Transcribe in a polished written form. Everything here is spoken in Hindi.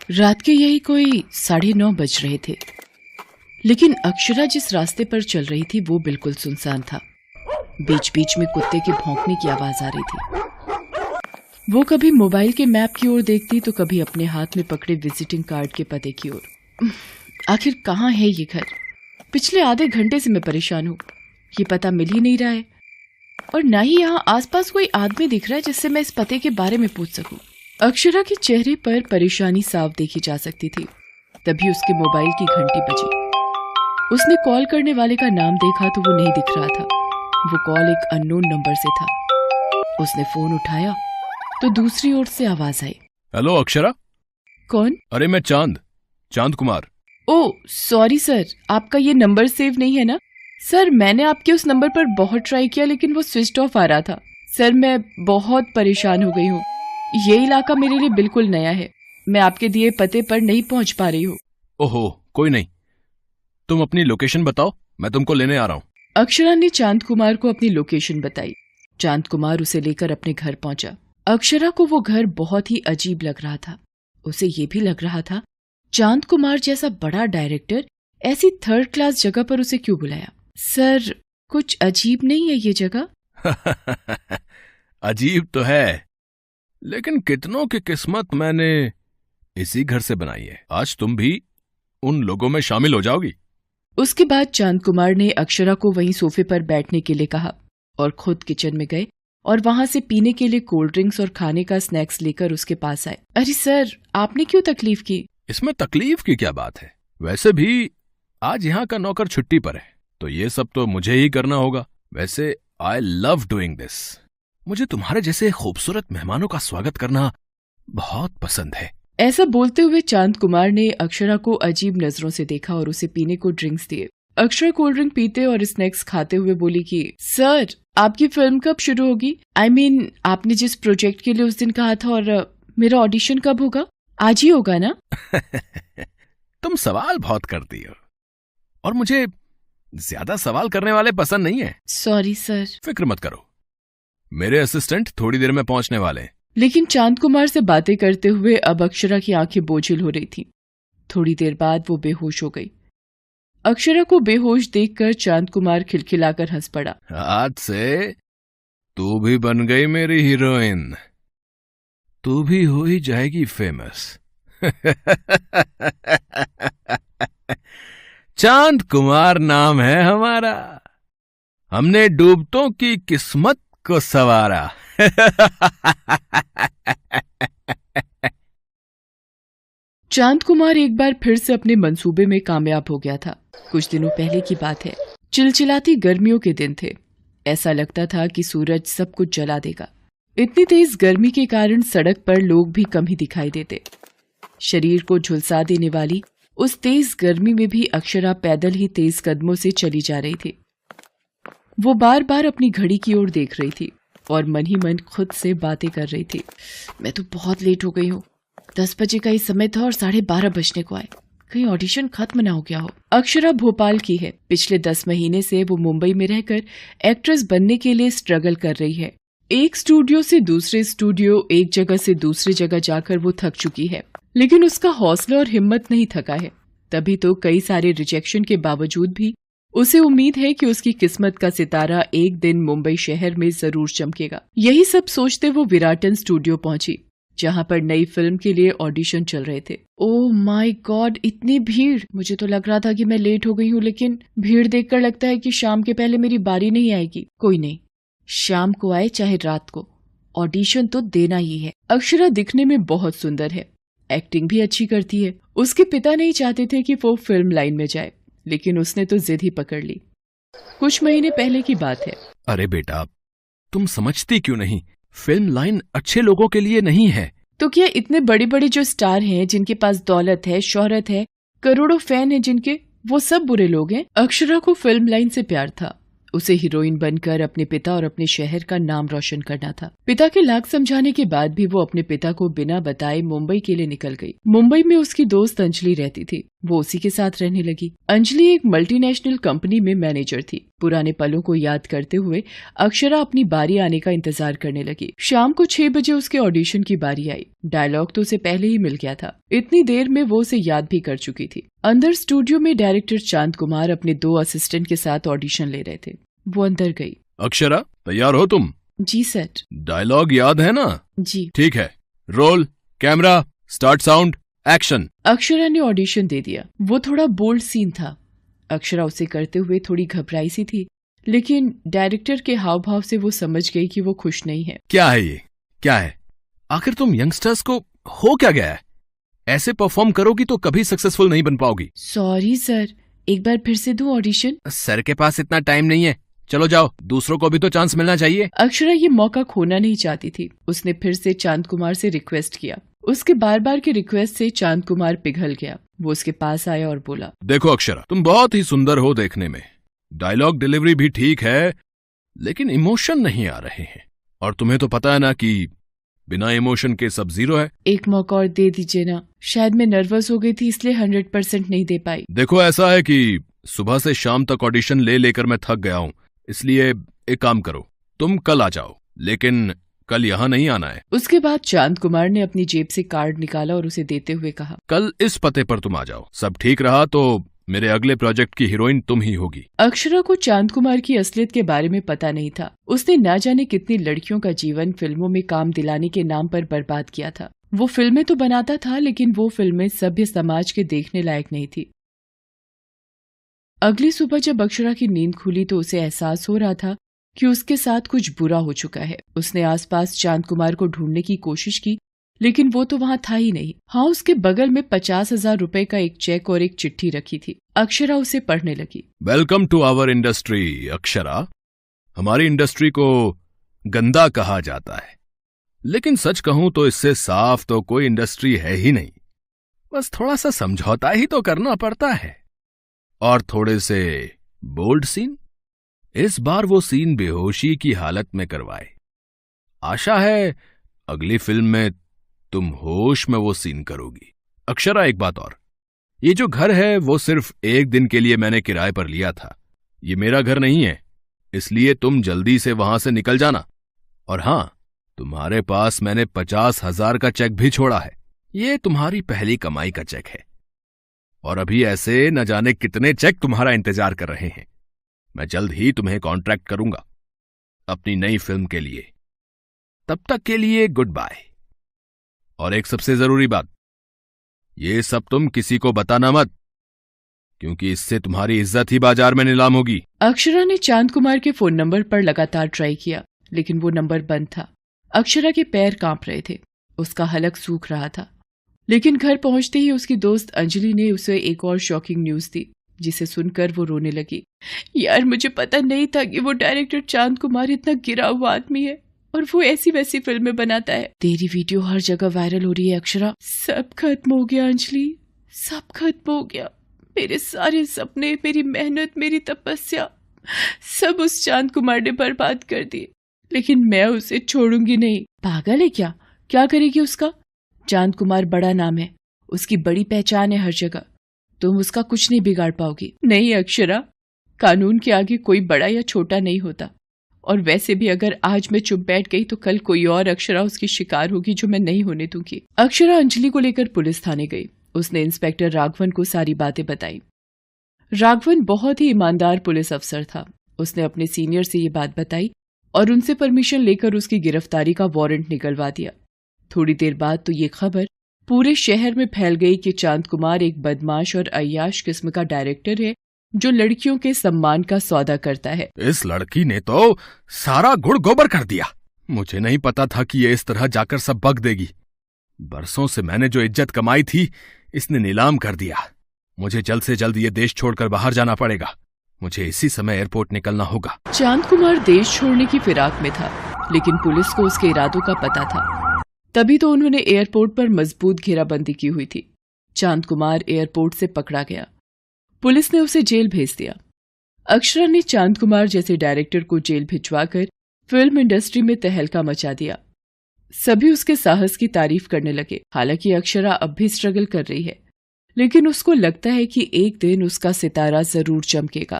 रात के यही कोई 9:30 बज रहे थे, लेकिन अक्षरा जिस रास्ते पर चल रही थी वो बिल्कुल सुनसान था। बीच बीच में कुत्ते के भौंकने की आवाज आ रही थी। वो कभी मोबाइल के मैप की ओर देखती तो कभी अपने हाथ में पकड़े विजिटिंग कार्ड के पते की ओर। आखिर कहाँ है ये घर? पिछले आधे घंटे से मैं परेशान हूँ, ये पता मिल ही नहीं रहा है और ना ही यहाँ आसपास कोई आदमी दिख रहा है जिससे मैं इस पते के बारे में पूछ सकूं। अक्षरा के चेहरे पर परेशानी साफ देखी जा सकती थी। तभी उसके मोबाइल की घंटी बजी। उसने कॉल करने वाले का नाम देखा तो वो नहीं दिख रहा था। वो कॉल एक अननोन नंबर से था। उसने फोन उठाया तो दूसरी ओर से आवाज आई। हेलो अक्षरा। कौन? अरे मैं चांद कुमार। ओह सॉरी सर, आपका ये नंबर सेव नहीं है ना? सर मैंने आपके उस नंबर पर बहुत ट्राई किया लेकिन वो स्विच ऑफ आ रहा था। सर मैं बहुत परेशान हो गई हूँ। ये इलाका मेरे लिए बिल्कुल नया है। मैं आपके दिए पते पर नहीं पहुंच पा रही हूँ। ओहो कोई नहीं, तुम अपनी लोकेशन बताओ, मैं तुमको लेने आ रहा हूँ। अक्षरा ने चांद कुमार को अपनी लोकेशन बताई। चांद कुमार उसे लेकर अपने घर पहुंचा। अक्षरा को वो घर बहुत ही अजीब लग रहा था। उसे ये भी लग रहा था चांद कुमार जैसा बड़ा डायरेक्टर ऐसी थर्ड क्लास जगह पर उसे क्यों बुलाया। सर कुछ अजीब नहीं है ये जगह? अजीब तो है, लेकिन कितनों की किस्मत मैंने इसी घर से बनाई है। आज तुम भी उन लोगों में शामिल हो जाओगी। उसके बाद चांद कुमार ने अक्षरा को वहीं सोफे पर बैठने के लिए कहा और खुद किचन में गए और वहां से पीने के लिए कोल्ड ड्रिंक्स और खाने का स्नैक्स लेकर उसके पास आए। अरे सर आपने क्यों तकलीफ की? इसमें तकलीफ की क्या बात है? वैसे भी आज यहाँ का नौकर छुट्टी पर है तो ये सब तो मुझे ही करना होगा। वैसे आई लव डूइंग दिस। मुझे तुम्हारे जैसे खूबसूरत मेहमानों का स्वागत करना बहुत पसंद है। ऐसा बोलते हुए चांद कुमार ने अक्षरा को अजीब नजरों से देखा और उसे पीने को ड्रिंक्स दिए। अक्षरा कोल्ड ड्रिंक पीते और स्नैक्स खाते हुए बोली कि सर आपकी फिल्म कब शुरू होगी? I mean, आपने जिस प्रोजेक्ट के लिए उस दिन कहा था, और मेरा ऑडिशन कब होगा? आज ही होगा ना? तुम सवाल बहुत करती हो और मुझे ज्यादा सवाल करने वाले पसंद नहीं है। Sorry sir. फिक्र मत करो, मेरे असिस्टेंट थोड़ी देर में पहुंचने वाले हैं। लेकिन चांद कुमार से बातें करते हुए अब अक्षरा की आंखें बोझिल हो रही थीं। थोड़ी देर बाद वो बेहोश हो गई। अक्षरा को बेहोश देखकर चांद कुमार खिलखिलाकर हंस पड़ा। आज से तू भी बन गई मेरी हीरोइन, तू भी हो ही जाएगी फेमस। चांद कुमार नाम है हमारा, हमने डूबतों की किस्मत को संवारा। चांद कुमार एक बार फिर से अपने मंसूबे में कामयाब हो गया था। कुछ दिनों पहले की बात है। चिलचिलाती गर्मियों के दिन थे। ऐसा लगता था कि सूरज सब कुछ जला देगा। इतनी तेज गर्मी के कारण सड़क पर लोग भी कम ही दिखाई देते। शरीर को झुलसा देने वाली उस तेज गर्मी में भी अक्षरा पैदल ही तेज कदमों से चली जा रही थी। वो बार बार अपनी घड़ी की ओर देख रही थी और मन ही मन खुद से बातें कर रही थी। मैं तो बहुत लेट हो गई हूँ। 10 बजे का ही समय था और 12:30 बजने को आए। कहीं ऑडिशन खत्म ना हो गया हो। अक्षरा भोपाल की है। पिछले 10 महीने से वो मुंबई में रहकर एक्ट्रेस बनने के लिए स्ट्रगल कर रही है। एक स्टूडियो से दूसरे स्टूडियो, एक जगह से दूसरी जगह जाकर वो थक चुकी है, लेकिन उसका हौसला और हिम्मत नहीं थका है। तभी तो कई सारे रिजेक्शन के बावजूद भी उसे उम्मीद है कि उसकी किस्मत का सितारा एक दिन मुंबई शहर में जरूर चमकेगा। यही सब सोचते वो विराटन स्टूडियो पहुंची, जहां पर नई फिल्म के लिए ऑडिशन चल रहे थे। ओह माय गॉड, इतनी भीड़! मुझे तो लग रहा था कि मैं लेट हो गई हूँ, लेकिन भीड़ देखकर लगता है कि शाम के पहले मेरी बारी नहीं आएगी। कोई नहीं, शाम को आए चाहे रात को, ऑडिशन तो देना ही है। अक्षरा दिखने में बहुत सुंदर है, एक्टिंग भी अच्छी करती है। उसके पिता नहीं चाहते थे कि वो फिल्म लाइन में जाए, लेकिन उसने तो जिद ही पकड़ ली। कुछ महीने पहले की बात है। अरे बेटा, तुम समझती क्यों नहीं? फिल्म लाइन अच्छे लोगों के लिए नहीं है। तो क्या इतने बड़े बड़े जो स्टार हैं, जिनके पास दौलत है, शोहरत है, करोड़ों फैन हैं जिनके, वो सब बुरे लोग हैं? अक्षरा को फिल्म लाइन से प्यार था। उसे हीरोइन बनकर अपने पिता और अपने शहर का नाम रोशन करना था। पिता के लाख समझाने के बाद भी वो अपने पिता को बिना बताए मुंबई के लिए निकल गई। मुंबई में उसकी दोस्त अंजलि रहती थी। वो उसी के साथ रहने लगी। अंजलि एक मल्टीनेशनल कंपनी में मैनेजर थी। पुराने पलों को याद करते हुए अक्षरा अपनी बारी आने का इंतजार करने लगी। शाम को 6 बजे उसके ऑडिशन की बारी आई। डायलॉग तो उसे पहले ही मिल गया था। इतनी देर में वो उसे याद भी कर चुकी थी। अंदर स्टूडियो में डायरेक्टर चांद कुमार अपने 2 असिस्टेंट के साथ ऑडिशन ले रहे थे। वो अंदर गई। अक्षरा, तैयार हो तुम? जी सर। डायलॉग याद है ना? जी। ठीक है, roll, camera, start, sound, action. Akshara ने ऑडिशन दे दिया। वो थोड़ा बोल्ड सीन था। अक्षरा उसे करते हुए थोड़ी घबराई सी थी, लेकिन डायरेक्टर के हाव भाव से वो समझ गई कि वो खुश नहीं है। क्या है ये? क्या है? आखिर तुम यंगस्टर्स को हो क्या गया है? ऐसे परफॉर्म करोगी तो कभी सक्सेसफुल नहीं बन पाओगी। सॉरी सर, एक बार फिर से दूं ऑडिशन? सर के पास इतना टाइम नहीं है, चलो जाओ, दूसरों को भी तो चांस मिलना चाहिए। अक्षरा ये मौका खोना नहीं चाहती थी। उसने फिर से चांद कुमार से रिक्वेस्ट किया। उसके बार बार के रिक्वेस्ट से चांद कुमार पिघल गया। वो उसके पास आया और बोला, देखो अक्षरा, तुम बहुत ही सुंदर हो देखने में, डायलॉग डिलीवरी भी ठीक है, लेकिन इमोशन नहीं आ रहे हैं। और तुम्हें तो पता है ना कि बिना इमोशन के सब जीरो है। एक मौका और दे दीजिए ना, शायद मैं नर्वस हो गई थी इसलिए 100% नहीं दे पाई। देखो, ऐसा है कि सुबह से शाम तक ऑडिशन ले लेकर मैं थक गया हूँ, इसलिए एक काम करो, तुम कल आ जाओ, लेकिन कल यहाँ नहीं आना है। उसके बाद चांद कुमार ने अपनी जेब से कार्ड निकाला और उसे देते हुए कहा, कल इस पते पर तुम आ जाओ। सब ठीक रहा तो मेरे अगले प्रोजेक्ट की हीरोइन तुम ही होगी। अक्षरा को चांद कुमार की असलियत के बारे में पता नहीं था। उसने ना जाने कितनी लड़कियों का जीवन फिल्मों में काम दिलाने के नाम पर बर्बाद किया था। वो फिल्में तो बनाता था, लेकिन वो फिल्में सभ्य समाज के देखने लायक नहीं थी। अगली सुबह जब अक्षरा की नींद खुली तो उसे एहसास हो रहा था कि उसके साथ कुछ बुरा हो चुका है। उसने आसपास चांद कुमार को ढूंढने की कोशिश की, लेकिन वो तो वहाँ था ही नहीं। हाँ, उसके बगल में 50,000 रुपए का एक चेक और एक चिट्ठी रखी थी। अक्षरा उसे पढ़ने लगी। Welcome to our industry Akshara. हमारी इंडस्ट्री को गंदा कहा जाता है, लेकिन सच कहूं तो इससे साफ तो कोई इंडस्ट्री है ही नहीं। बस थोड़ा सा समझौता ही तो करना पड़ता है, और थोड़े से बोल्ड सीन। इस बार वो सीन बेहोशी की हालत में करवाए। आशा है अगली फिल्म में तुम होश में वो सीन करोगी। अक्षरा, एक बात और, ये जो घर है वो सिर्फ एक दिन के लिए मैंने किराए पर लिया था। ये मेरा घर नहीं है, इसलिए तुम जल्दी से वहां से निकल जाना। और हां, तुम्हारे पास मैंने 50,000 का चेक भी छोड़ा है। ये तुम्हारी पहली कमाई का चेक है, और अभी ऐसे न जाने कितने चेक तुम्हारा इंतजार कर रहे हैं। मैं जल्द ही तुम्हें कॉन्ट्रैक्ट करूंगा अपनी नई फिल्म के लिए। तब तक के लिए गुड बाय। और एक सबसे जरूरी बात, ये सब तुम किसी को बताना मत, क्योंकि इससे तुम्हारी इज्जत ही बाजार में नीलाम होगी। अक्षरा ने चांद कुमार के फोन नंबर पर लगातार ट्राई किया, लेकिन वो नंबर बंद था। अक्षरा के पैर कांप रहे थे, उसका हलक सूख रहा था। लेकिन घर पहुंचते ही उसकी दोस्त अंजलि ने उसे एक और शॉकिंग न्यूज दी, जिसे सुनकर वो रोने लगी। यार, मुझे पता नहीं था कि वो डायरेक्टर चांद कुमार इतना गिरा हुआ आदमी है और वो ऐसी वैसी फिल्में बनाता है। तेरी वीडियो हर जगह वायरल हो रही है अक्षरा। सब खत्म हो गया अंजलि, सब खत्म हो गया। मेरे सारे सपने, मेरी मेहनत, मेरी तपस्या, सब उस चांद कुमार ने बर्बाद कर दिए। लेकिन मैं उसे छोड़ूंगी नहीं। पागल है क्या? क्या करेगी उसका? चांद कुमार बड़ा नाम है, उसकी बड़ी पहचान है हर जगह। तुम उसका कुछ नहीं बिगाड़ पाओगी। नहीं अक्षरा, कानून के आगे कोई बड़ा या छोटा नहीं होता। और वैसे भी अगर आज मैं चुप बैठ गई तो कल कोई और अक्षरा उसकी शिकार होगी, जो मैं नहीं होने दूंगी। अक्षरा अंजलि को लेकर पुलिस थाने गई। उसने इंस्पेक्टर राघवन को सारी बातें बताई। राघवन बहुत ही ईमानदार पुलिस अफसर था। उसने अपने सीनियर से ये बात बताई और उनसे परमिशन लेकर उसकी गिरफ्तारी का वारंट निकलवा दिया। थोड़ी देर बाद तो ये खबर पूरे शहर में फैल गई कि चांद कुमार एक बदमाश और अय्याश किस्म का डायरेक्टर है, जो लड़कियों के सम्मान का सौदा करता है। इस लड़की ने तो सारा गुड़ गोबर कर दिया। मुझे नहीं पता था कि ये इस तरह जाकर सब बक देगी। बरसों से मैंने जो इज्जत कमाई थी, इसने नीलाम कर दिया। मुझे जल्द से जल्द ये देश छोड़कर बाहर जाना पड़ेगा। मुझे इसी समय एयरपोर्ट निकलना होगा। चांद कुमार देश छोड़ने की फिराक में था, लेकिन पुलिस को उसके इरादों का पता था। तभी तो उन्होंने एयरपोर्ट पर मजबूत घेराबंदी की हुई थी। चांद कुमार एयरपोर्ट से पकड़ा गया। पुलिस ने उसे जेल भेज दिया। अक्षरा ने चांद कुमार जैसे डायरेक्टर को जेल भिजवाकर फिल्म इंडस्ट्री में तहलका मचा दिया। सभी उसके साहस की तारीफ करने लगे। हालांकि अक्षरा अब भी स्ट्रगल कर रही है, लेकिन उसको लगता है कि एक दिन उसका सितारा जरूर चमकेगा।